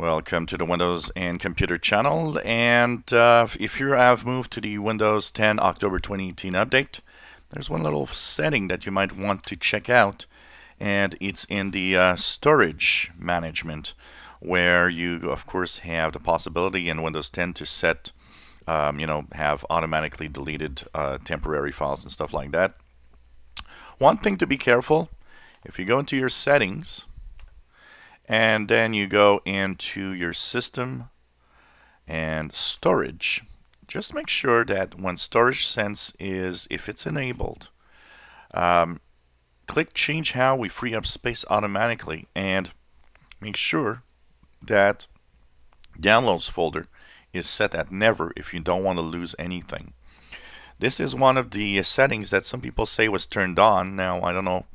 Welcome to the Windows and Computer channel, and if you have moved to the Windows 10 October 2018 update, there's one little setting that you might want to check out, and it's in the storage management, where you of course have the possibility in Windows 10 to set have automatically deleted temporary files and stuff like that. One thing to be careful: if you go into your settings and then you go into your system and storage, just make sure that when Storage Sense is, if it's enabled, click Change How We Free Up Space Automatically, and make sure that Downloads folder is set at Never if you don't want to lose anything. This is one of the settings that some people say was turned on. Now, I don't know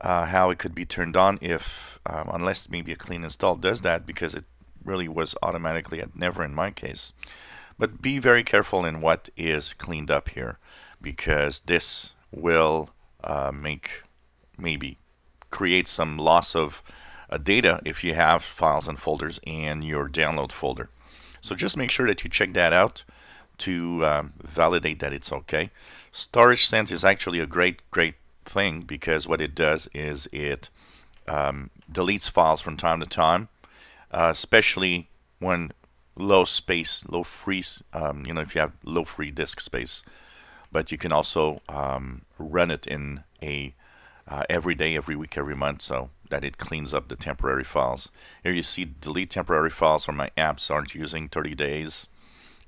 how it could be turned on if unless maybe a clean install does that, because it really was automatically at Never in my case. But be very careful in what is cleaned up here, because this will maybe create some loss of data if you have files and folders in your download folder. So just make sure that you check that out to validate that it's okay. Storage Sense is actually a great thing, because what it does is it deletes files from time to time, especially when low free if you have low free disk space. But you can also run it in a every day, every week, every month, so that it cleans up the temporary files. Here you see delete temporary files from my apps aren't using 30 days.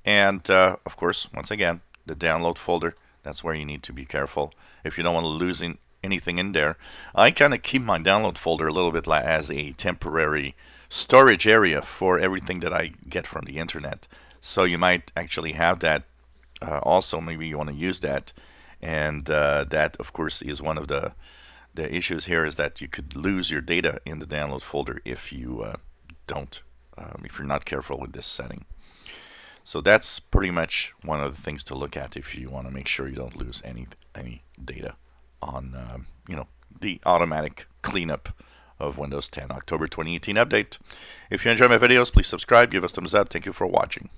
And of course, once again, the download folder, that's where you need to be careful if you don't want to lose anything in there. I kind of keep my download folder a little bit as a temporary storage area for everything that I get from the internet. So you might actually have that also. Maybe you want to use that, and that of course is one of the issues here, is that you could lose your data in the download folder if you if you're not careful with this setting. So that's pretty much one of the things to look at if you want to make sure you don't lose any data on the automatic cleanup of Windows 10 October 2018 update. If you enjoy my videos, please subscribe, give us thumbs up. Thank you for watching.